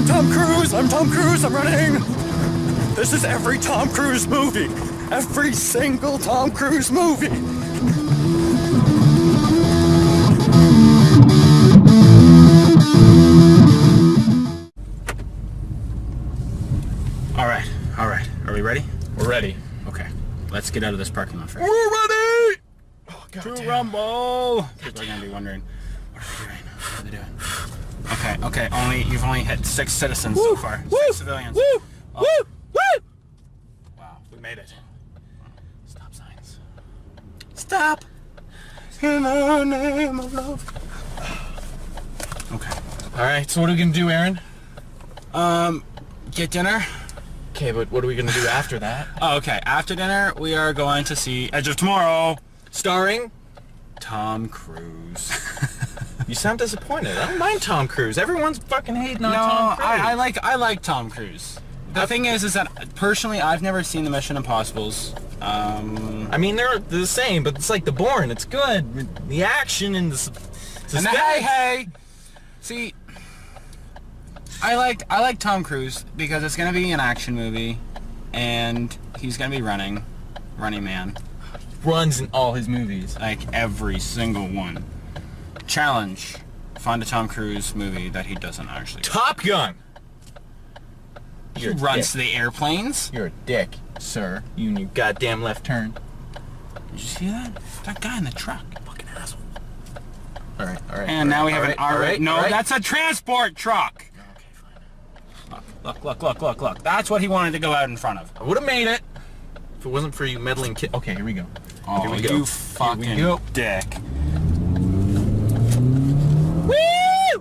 Tom Cruise. I'm Tom Cruise. I'm running. This is every Tom Cruise movie. Every single Tom Cruise movie. All right. Are we ready? We're ready. Okay. Let's get out of this parking lot first. We're ready! Oh, to rumble! People are going to be wondering, what are they doing? What are they doing? Okay. You've only hit 6 citizens so far. 6 civilians. Woo! Oh. Woo! Wow, We made it. stop signs. Stop! In the name of love. Okay. Alright, so what are we gonna do, Aaron? Get dinner. Okay, but what are we gonna do after that? Oh, okay. After dinner, we are going to see Edge of Tomorrow, Starring? Tom Cruise. You sound disappointed. I don't mind Tom Cruise. Everyone's fucking hating on Tom Cruise. I like Tom Cruise. The thing is that personally, I've never seen the Mission Impossibles. I mean, they're the same, but it's like the Bourne. It's good. The action and the suspense. And the hey. See, I like Tom Cruise because it's gonna be an action movie, and he's gonna be running man, Runs in all his movies. like every single one. Challenge: find a Tom Cruise movie that he doesn't actually. Top Gun! He runs to the airplanes. You're a dick, sir. You and your goddamn left turn. Did you see that? That guy in the truck. Fucking asshole. Alright. And now we have an alright. No, that's a transport truck. Okay, fine. Look. That's what he wanted to go out in front of. I would have made it if it wasn't for you meddling kid. Okay, here we go. Oh, here we go. you fucking dick. Woo!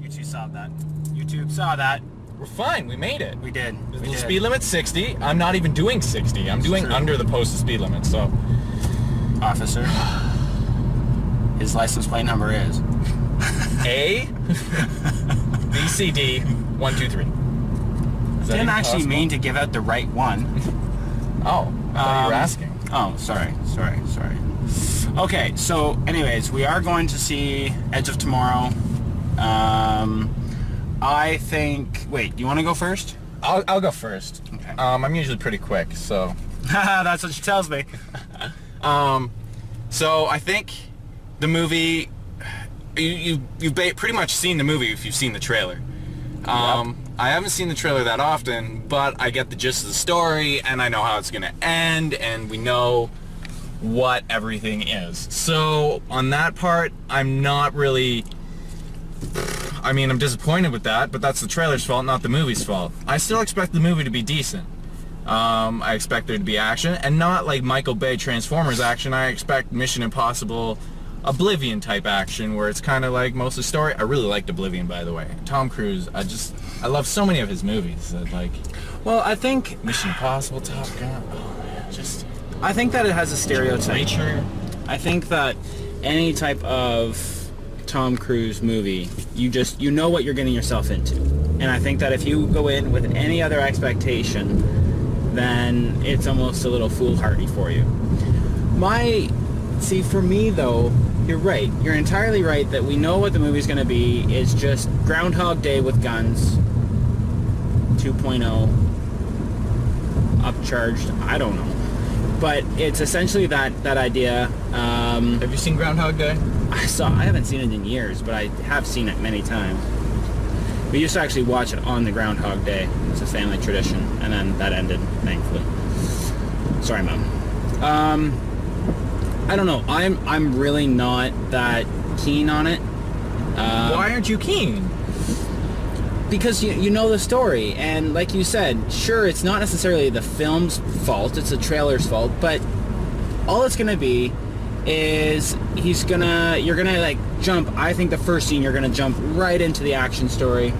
YouTube saw that. We're fine. We made it. We did. The speed limit's 60. I'm not even doing 60. I'm doing under the posted speed limit, so. Officer, his license plate number is A BCD 123. Didn't actually mean to give out the right one. Oh, I thought you were asking. Oh, sorry. Okay, so anyways, we are going to see Edge of Tomorrow. I think... Wait, you want to go first? I'll go first. Okay. I'm usually pretty quick, so. That's what she tells me. So I think the movie, you've pretty much seen the movie if you've seen the trailer. I haven't seen the trailer that often, but I get the gist of the story, and I know how it's gonna end, and we know what everything is. So on that part, I'm not really... I mean, I'm disappointed with that, but that's the trailer's fault, not the movie's fault. I still expect the movie to be decent. I expect there to be action, and not like Michael Bay Transformers action. I expect Mission Impossible Oblivion type action, where it's kind of like mostly story. I really liked Oblivion, by the way. Tom Cruise, I love so many of his movies. Like, well, I think Mission Impossible, Top Gun. Oh man, I think that it has a stereotype. Nature. I think that any type of Tom Cruise movie, you know what you're getting yourself into. And I think that if you go in with any other expectation, then it's almost a little foolhardy for you. See, for me though, you're right. You're entirely right that we know what the movie's going to be. It's just Groundhog Day with guns, 2.0, upcharged, I don't know. But it's essentially that idea. Have you seen Groundhog Day? I haven't seen it in years, but I have seen it many times. We used to actually watch it on the Groundhog Day. It's a family tradition, and then that ended, thankfully. Sorry, Mom. I don't know. I'm really not that keen on it. Why aren't you keen? Because you know the story, and like you said, sure, it's not necessarily the film's fault, it's the trailer's fault, but all it's gonna be is you're gonna like jump. I think the first scene, you're gonna jump right into the action story.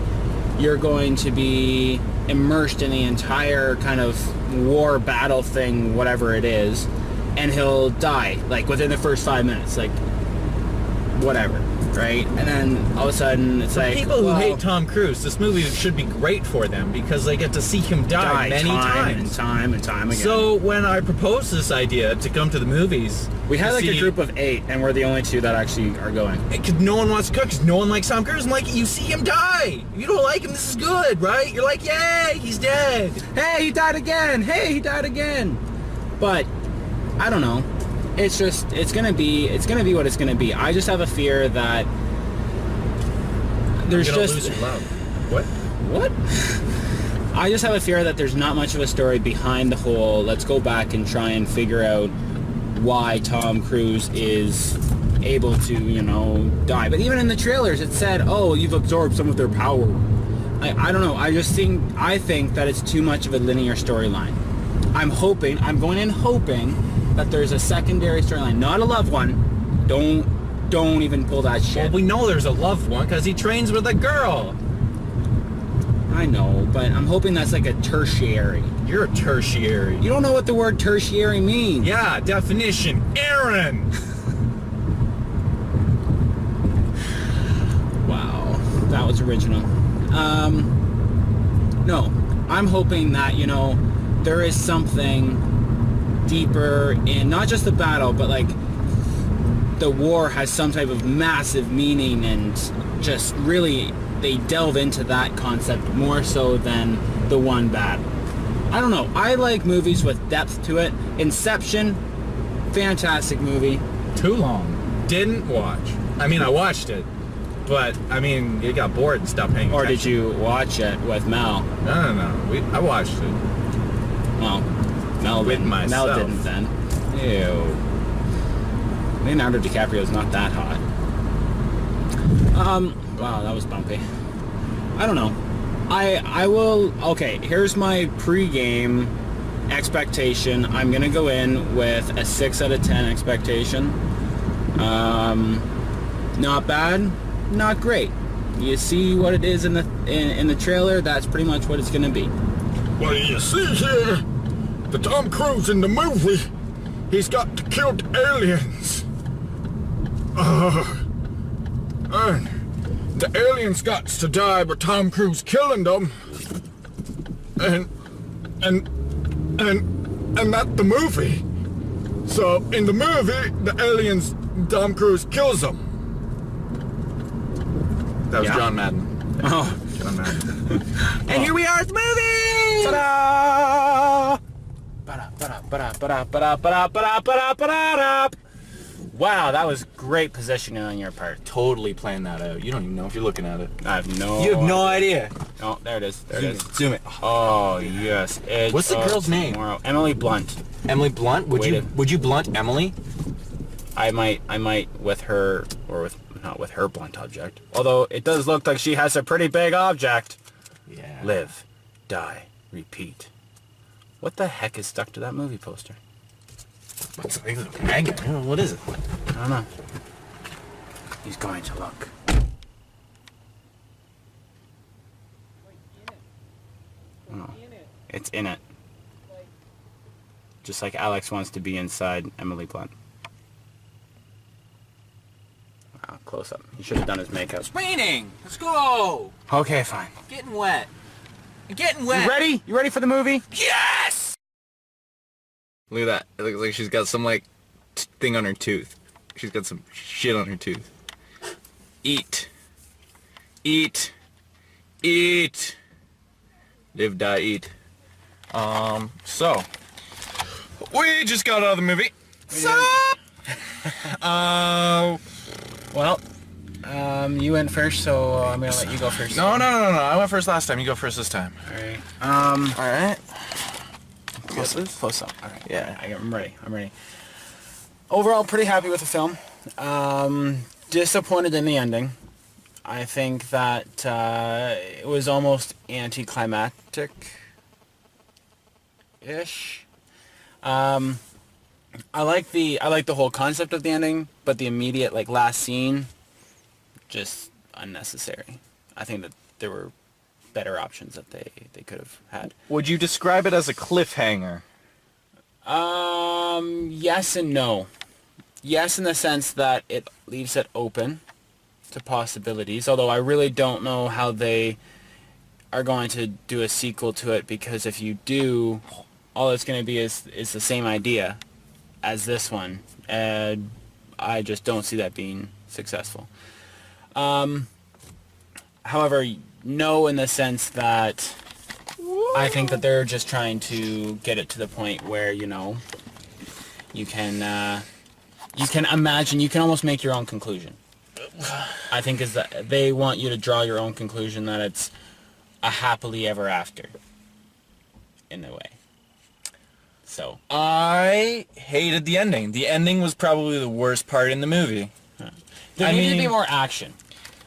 You're going to be immersed in the entire kind of war battle thing, whatever it is, and he'll die like within the first 5 minutes, like whatever. right? And then all of a sudden it's like, People who well, hate Tom Cruise, this movie should be great for them because they get to see him die many time times. and time again. So when I proposed this idea to come to the movies, we had to like a see- group of 8, and we're the only 2 that actually are going. Because no one wants to cook, because no one likes Tom Cruise. I'm like, you see him die. You don't like him, this is good, right? You're like, yay, he's dead. Hey, he died again! Hey, he died again! But, I don't know. It's just, it's gonna be what it's gonna be. I just have a fear that there's You're gonna just... lose your love. What? What? I just have a fear that there's not much of a story behind the whole, let's go back and try and figure out why Tom Cruise is able to, you know, die. But even in the trailers, it said, oh, you've absorbed some of their power. I don't know. I think that it's too much of a linear storyline. I'm going in hoping that there's a secondary storyline, not a love one. Don't even pull that shit. Well, we know there's a loved one because he trains with a girl. I know, but I'm hoping that's like a tertiary. You're a tertiary. You don't know what the word tertiary means. Yeah, definition, Aaron. Wow, that was original. No, I'm hoping that, you know, there is something deeper in not just the battle, but like the war has some type of massive meaning, and just really they delve into that concept more so than the one battle. I don't know. I like movies with depth to it. Inception, fantastic movie. Too long. Didn't watch. I mean, I watched it, but I mean, you got bored and stopped paying Or attention. did you watch it with Mel? No. I watched it. Well, Mel With didn't. myself. Mel didn't then. Ew. Leonardo DiCaprio's not that hot. Wow, that was bumpy. I don't know. I will... Okay, here's my pre-game expectation. I'm going to go in with a 6 out of 10 expectation. Not bad, not great. You see what it is in the trailer, that's pretty much what it's going to be. Well, you see here, the Tom Cruise in the movie, he's got to kill the aliens. And the aliens got to die, but Tom Cruise killing them. And that's the movie. So in the movie, the aliens, Tom Cruise kills them. That was Yeah. John Madden. Oh. John Madden. And here we are at the movie! Ta-da! Ba-da-ba-da-ba-da-ba-da-ba-da-ba-da-ba-da-ba-da-ba-da. Wow, that was great positioning on your part. Totally planned that out. You don't even know if you're looking at it. I have no... You have no idea. Oh, there it is. There it is. Zoom it. Oh, yes. Edge What's the of girl's name? tomorrow. Emily Blunt. Emily Blunt? Would you blunt Emily? I might with her, or with, not with her blunt object. Although, it does look like she has a pretty big object. Yeah. Live, die, repeat. What the heck is stuck to that movie poster? What's like a magnet? What is it? I don't know. He's going to look. Oh, it's in it. Just like Alex wants to be inside Emily Blunt. Wow, close up. He should have done his makeup. It's raining. Let's go. Okay, fine. Getting wet. Getting wet. You ready? You ready for the movie? Yes! Look at that. It looks like she's got some, like, thing on her tooth. She's got some shit on her tooth. Eat. Eat. Eat. Live, die, eat. So. We just got out of the movie. Well, you went first, so I'm gonna let you go first. No. I went first last time. You go first this time. Alright. Alright. Close up. Alright. Yeah. I'm ready. Overall, pretty happy with the film. Disappointed in the ending. I think that it was almost anticlimactic-ish. I like the whole concept of the ending, but the immediate last scene, just unnecessary. I think that there were better options that they could have had. Would you describe it as a cliffhanger? Yes and no. Yes, in the sense that it leaves it open to possibilities, although I really don't know how they are going to do a sequel to it, because if you do, all it's going to be is the same idea as this one, and I just don't see that being successful. However, no, in the sense that I think that they're just trying to get it to the point where, you know, you can imagine, you can almost make your own conclusion. I think is that they want you to draw your own conclusion that it's a happily ever after, in a way. So I hated the ending. The ending was probably the worst part in the movie. there needed to be more action.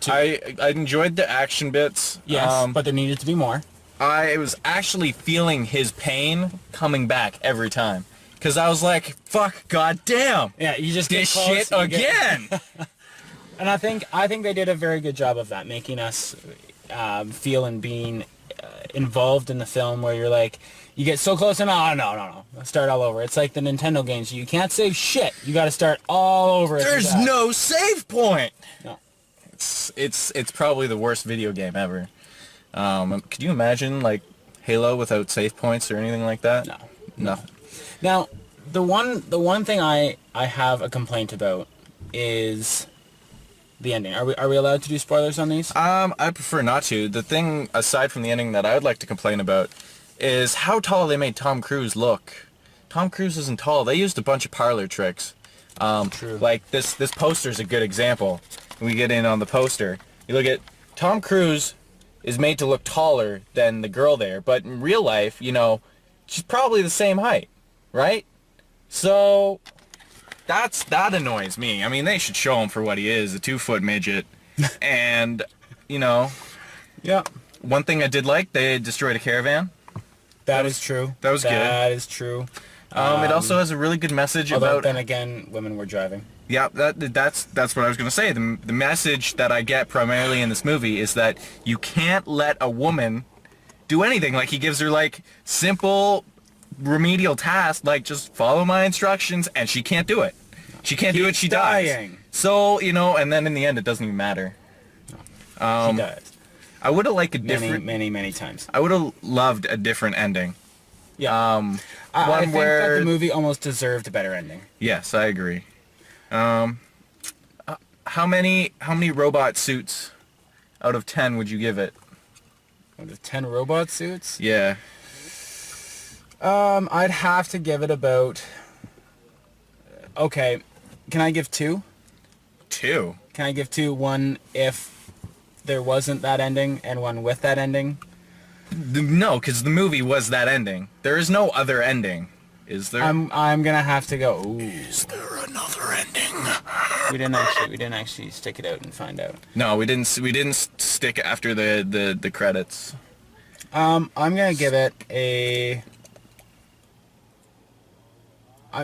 I enjoyed the action bits. Yes, but there needed to be more. I was actually feeling his pain coming back every time. Because I was like, fuck, goddamn. Yeah, you just get this close shit and you again. And I think they did a very good job of that, making us feel and being involved in the film, where you're like, you get so close and no, start all over. It's like the Nintendo games. You can't save shit. You got to start all over. There's no save point. No. It's probably the worst video game ever. Could you imagine like Halo without save points or anything like that? No. Nothing. Now, the one thing I have a complaint about is the ending. Are we allowed to do spoilers on these? I prefer not to. The thing aside from the ending that I would like to complain about is how tall they made Tom Cruise look. Tom Cruise isn't tall. They used a bunch of parlor tricks. True. Like this poster's a good example. We get in on the poster. You look at Tom Cruise is made to look taller than the girl there, but in real life, you know, she's probably the same height, right? So that annoys me. I mean, they should show him for what he is, a 2-foot midget. And, you know, Yeah. one thing I did like, they destroyed a caravan. That is true. that was good. That is true. It also has a really good message Although about... then again, women were driving. Yeah, that's what I was going to say. The message that I get primarily in this movie is that you can't let a woman do anything. Like, he gives her, like, simple remedial tasks, like, just follow my instructions, and she can't do it. She can't do it, she dying. dies. So, you know, and then in the end, it doesn't even matter. She dies. I would have liked a different... Many times. I would have loved a different ending. Yeah. I think where... that the movie almost deserved a better ending. Yes, I agree. How many robot suits out of 10 would you give it? Out of 10 robot suits? Yeah. I'd have to give it about... Okay, can I give 2? 2? Can I give 2? One if there wasn't that ending, and one with that ending? No, because the movie was that ending. There is no other ending, is there? I'm gonna have to go. Ooh. Is there another ending? We didn't actually stick it out and find out. No, we didn't stick after the credits. I'm gonna give it a...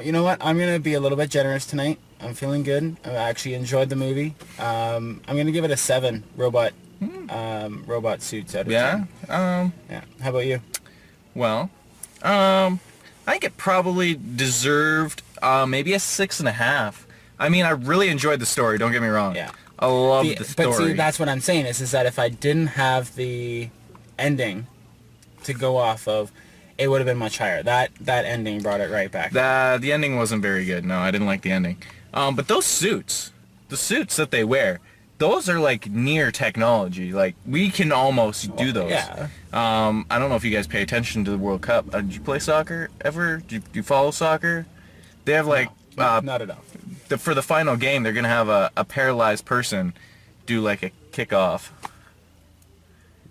you know what? I'm gonna be a little bit generous tonight. I'm feeling good. I actually enjoyed the movie. I'm gonna give it a 7 robot suits out of 10. Yeah. Yeah. How about you? Well, I think it probably deserved maybe a 6.5. I mean, I really enjoyed the story. Don't get me wrong. Yeah. I love the story. But see, that's what I'm saying is that if I didn't have the ending to go off of, it would have been much higher. That ending brought it right back. The ending wasn't very good. No, I didn't like the ending. But those suits, the suits that they wear, those are like near technology. Like, we can almost do those. Yeah. I don't know if you guys pay attention to the World Cup. Did you play soccer ever? Do you follow soccer? They have like... not at all. For the final game, they're going to have a paralyzed person do like a kickoff.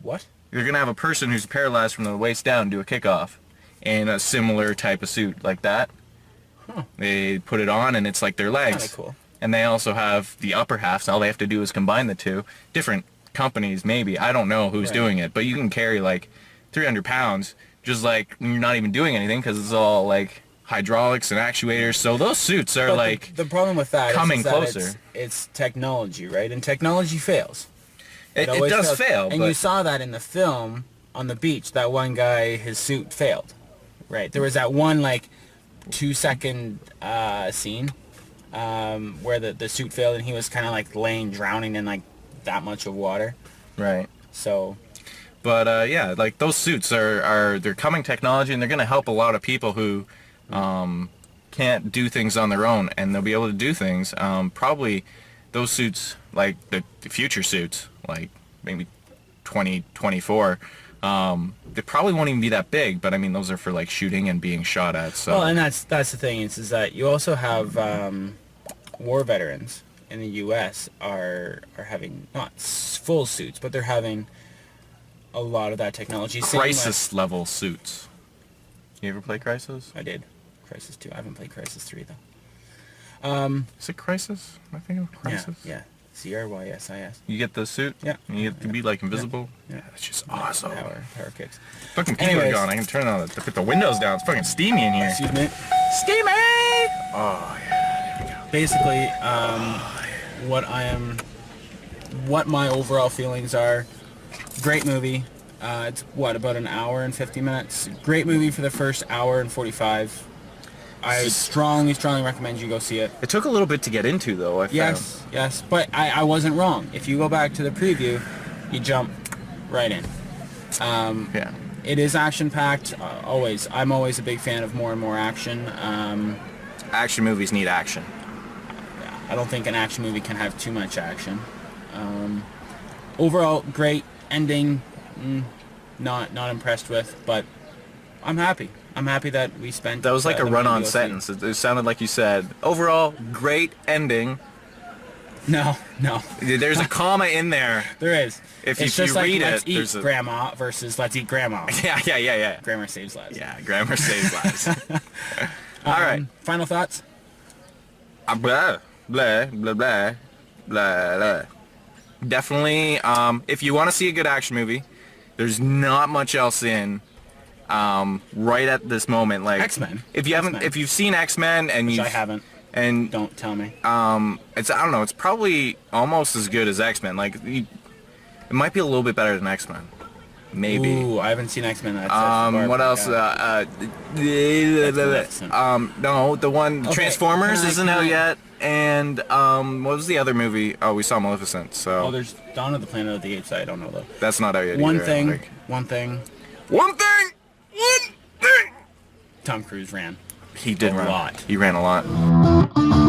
What? You're going to have a person who's paralyzed from the waist down do a kickoff in a similar type of suit like that. Huh. They put it on and it's like their legs. Kinda cool. And they also have the upper half, so all they have to do is combine the two. Different companies, maybe. I don't know who's doing it, but you can carry like 300 pounds just like you're not even doing anything because it's all like hydraulics and actuators. So those suits are But like the problem with that coming is that closer. It's technology, right? And technology fails. It always does fails. fail, And but you saw that in the film on the beach. That one guy, his suit failed. Right. There was that one like 2-second scene where the suit failed and he was kind of like laying drowning in like that much of water. Right. So, But yeah, like those suits they're coming technology, and they're going to help a lot of people who can't do things on their own, and they'll be able to do things. Probably those suits, like the future suits, like maybe 2024, they probably won't even be that big. But I mean, those are for like shooting and being shot at. So. well, and that's the thing is that you also have war veterans in the U.S. are having not full suits, but they're having a lot of that technology. Same Crisis level suits. You ever play Crisis? I did. Crisis 2. I haven't played Crisis 3 though. Is it Crisis? Am I thinking of Crisis? Yeah. CRYSIS. You get the suit? Yeah. And you get to be like invisible? Yeah. That's just awesome. Power kicks. Fucking people are Anyways. gone. I can turn on put the windows down. It's fucking steamy in here. Excuse me. Steamy! Oh yeah, there we go. Basically, what my overall feelings are. Great movie. It's about an hour and 50 minutes. Great movie for the first hour and 45. I strongly recommend you go see it. It took a little bit to get into though, I found. Yes, but I wasn't wrong. If you go back to the preview, you jump right in. Yeah. It is action-packed, always. I'm always a big fan of more and more action. Action movies need action. I don't think an action movie can have too much action. Overall, great. Ending, not impressed with, but I'm happy. I'm happy that we spent... That was like a the money run-on to go see. sentence. It sounded like you said, overall, great ending. No. There's a comma in there. There is. If It's you just like read let's it, eat there's a... grandma versus let's eat grandma. Yeah. Grammar saves lives. Yeah, grammar saves lives. All right. Final thoughts? Blah, blah, blah, blah, blah, blah. Definitely, if you want to see a good action movie, there's not much else in right at this moment. Like X-Men. If you haven't, X-Men. if you've seen X-Men and Which you I haven't. and Don't tell me. it's I don't know, it's probably almost as good as X-Men. Like it might be a little bit better than X-Men, maybe. Ooh, I haven't seen X-Men. That's What else? Maleficent. No, the one Okay, Transformers can I- isn't can out I- yet. And what was the other movie? Oh, we saw Maleficent. So Oh, there's Dawn of the Planet of the Apes. I don't know though. that's not out yet. One either, I don't thing. think. One thing. Tom Cruise ran. He did A run lot. He ran a lot.